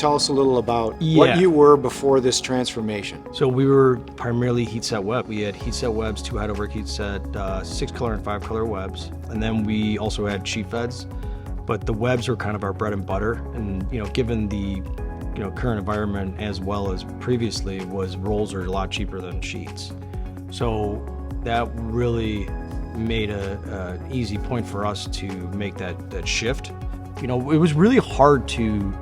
tell us a little about Yeah. what you were before this transformation. So we were primarily heat set web. We had heat set webs, 2 head over heat set, 6 color and 5 color webs. And then we also had sheet feds, but the webs were kind of our bread and butter. And, given the, current environment as well as previously was rolls are a lot cheaper than sheets. So that really made a easy point for us to make that shift. It was really hard to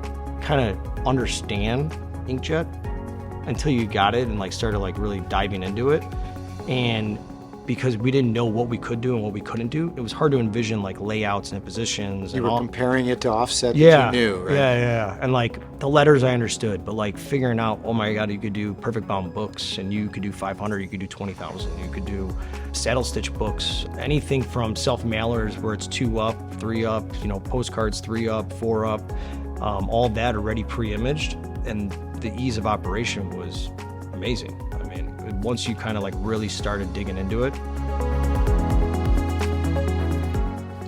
kind of understand inkjet until you got it and started really diving into it. And because we didn't know what we could do and what we couldn't do, it was hard to envision layouts and positions. You and were comparing it to offset yeah, that you knew, right? Yeah. And the letters I understood, but figuring out, oh my God, you could do perfect bound books and you could do 500, you could do 20,000, you could do saddle stitch books, anything from self mailers where it's 2 up, 3 up, postcards 3 up, 4 up, all that already pre-imaged, and the ease of operation was amazing. I mean, once you kind of really started digging into it.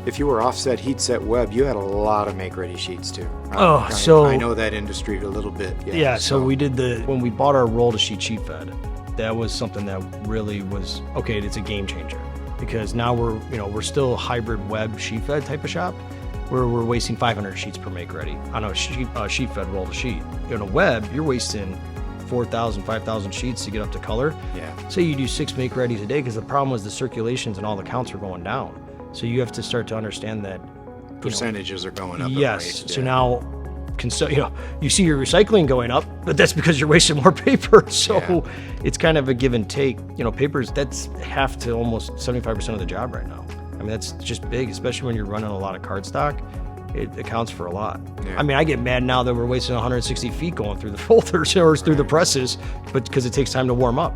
If you were offset heat set web, you had a lot of make ready sheets too. I know that industry a little bit. Yeah, so we did when we bought our roll to sheet fed, that was something that really was, okay, it's a game changer, because now we're still a hybrid web sheet fed type of shop where we're wasting 500 sheets per make ready on a sheet fed roll to sheet. In a web, you're wasting 4,000, 5,000 sheets to get up to color. Yeah. Say you do 6 make readies a day, because the problem was the circulations and all the counts are going down. So you have to start to understand that percentages are going up. Yes. So now, you see your recycling going up, but that's because you're wasting more paper. So it's kind of a give and take. Papers, that's half to almost 75% of the job right now. I mean, that's just big, especially when you're running a lot of cardstock. It accounts for a lot. Yeah. I mean, I get mad now that we're wasting 160 feet going through the folders or through the presses, but because it takes time to warm up.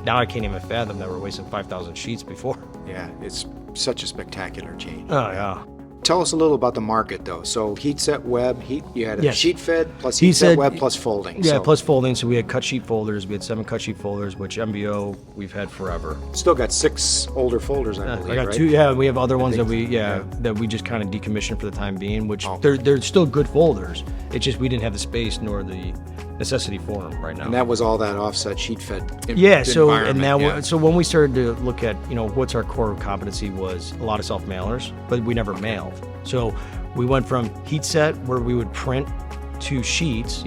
Now I can't even fathom that we're wasting 5,000 sheets before. Yeah, it's such a spectacular change. Oh, yeah. Tell us a little about the market, though. So heat set web, you had a sheet fed plus heat set set web plus folding. Yeah, plus folding. So we had cut sheet folders. We had 7 cut sheet folders, which MBO we've had forever. Still got 6 older folders, I believe, I got right? 2. Yeah, we have other ones that we just kind of decommissioned for the time being, which they're still good folders. It's just we didn't have the space nor the necessity for them right now. And that was all that offset sheet fed. So when we started to look at what's our core competency was a lot of self mailers, but we never mailed. So we went from heat set where we would print 2 sheets,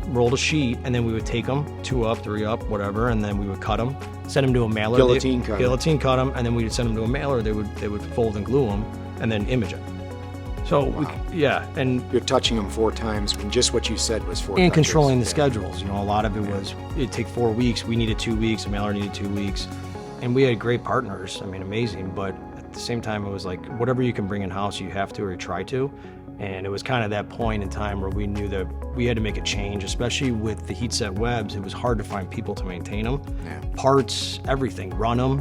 roll a sheet, and then we would take them 2 up, 3 up, whatever, and then we would cut them, send them to a mailer. Guillotine cut them, and then we would send them to a mailer. They would fold and glue them, and then image them. So and you're touching them 4 times when just what you said was 4 and touches. Controlling the schedules. A lot of it was it'd take 4 weeks. We needed 2 weeks. A mailer needed 2 weeks, and we had great partners. I mean, amazing. But at the same time, it was whatever you can bring in house, you have to or you try to. And it was kind of that point in time where we knew that we had to make a change, especially with the heat set webs. It was hard to find people to maintain them, parts, everything, run them.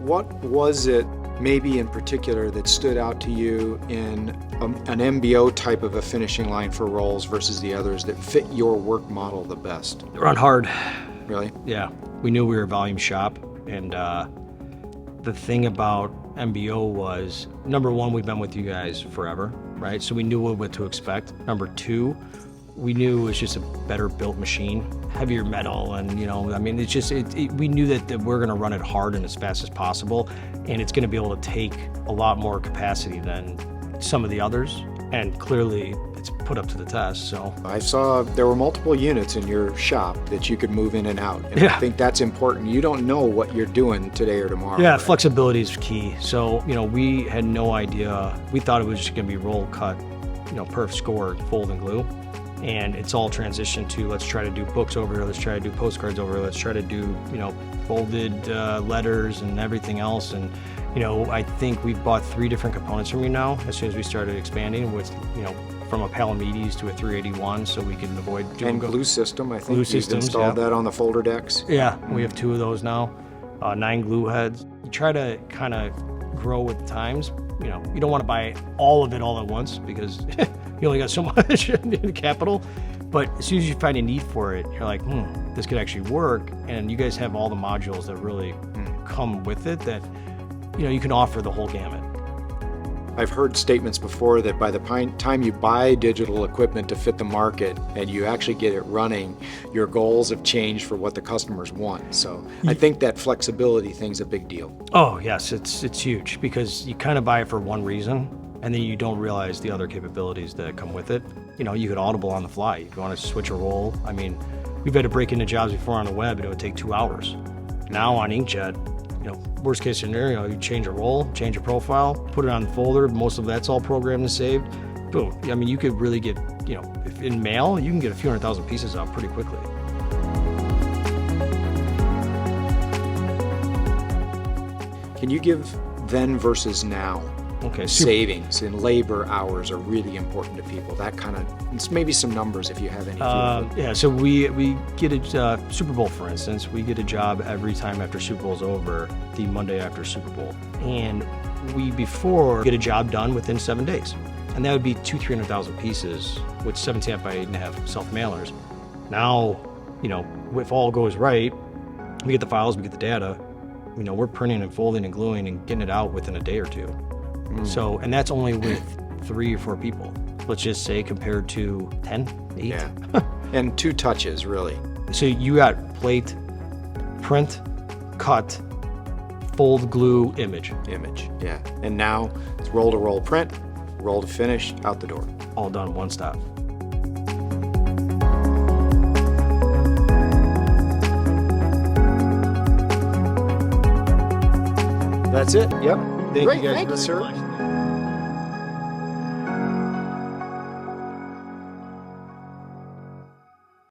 What was it maybe in particular that stood out to you in an MBO type of a finishing line for rolls versus the others that fit your work model the best? Run hard. Really? Yeah. We knew we were a volume shop, and the thing about MBO was, number one, we've been with you guys forever, right? So we knew what to expect. Number 2, we knew it was just a better built machine, heavier metal, and it's just we knew that we're going to run it hard and as fast as possible, and it's going to be able to take a lot more capacity than some of the others, and clearly it's put up to the test. So I saw there were multiple units in your shop that you could move in and out, and I think that's important. You don't know what you're doing today or tomorrow. Yeah, right? Flexibility is key. So we had no idea. We thought it was just going to be roll, cut, perf, score, fold, and glue. And it's all transitioned to, let's try to do books over here, let's try to do postcards over here, let's try to do, folded letters and everything else. And, I think we've bought 3 different components from you now as soon as we started expanding with, from a Palamedes to a 381, so we can avoid... And glue system, I think you've installed that on the folder decks. Yeah, we have 2 of those now, 9 glue heads. You try to kind of grow with the times. You don't want to buy all of it all at once because you only got so much in capital. But as soon as you find a need for it, you're like, this could actually work. And you guys have all the modules that really come with it that, you can offer the whole gamut. I've heard statements before that by the time you buy digital equipment to fit the market and you actually get it running, your goals have changed for what the customers want. So I think that flexibility thing's a big deal. Oh yes, it's huge because you kind of buy it for one reason, and then you don't realize the other capabilities that come with it. You know, you could audible on the fly. If you want to switch a roll, I mean, we've had to break into jobs before on the web and it would take 2 hours. Now on inkjet, you know, worst case scenario, you change a role, change a profile, put it on the folder. Most of that's all programmed and saved. Boom. I mean, you could really get, you know, if in mail, you can get a few 100,000 pieces out pretty quickly. Can you give then versus now? Okay. Savings in labor hours are really important to people. That kind of, maybe some numbers if you have any. Yeah, so we get a Super Bowl, for instance. We get a job every time after Super Bowl's over, the Monday after Super Bowl. And we before get a job done within 7 days. And that would be 200,000-300,000 pieces with 17 by 8.5 self-mailers. Now, you know, if all goes right, we get the files, we get the data, you know, we're printing and folding and gluing and getting it out within a day or two. So, and that's only with 3 or 4 people. Let's just say compared to 10, 8. Yeah. And 2 touches, really. So you got plate, print, cut, fold, glue, image. Image, yeah. And now it's roll to roll print, roll to finish, out the door. All done one stop. That's it. Yep. Great, you guys thank you, very sir. much.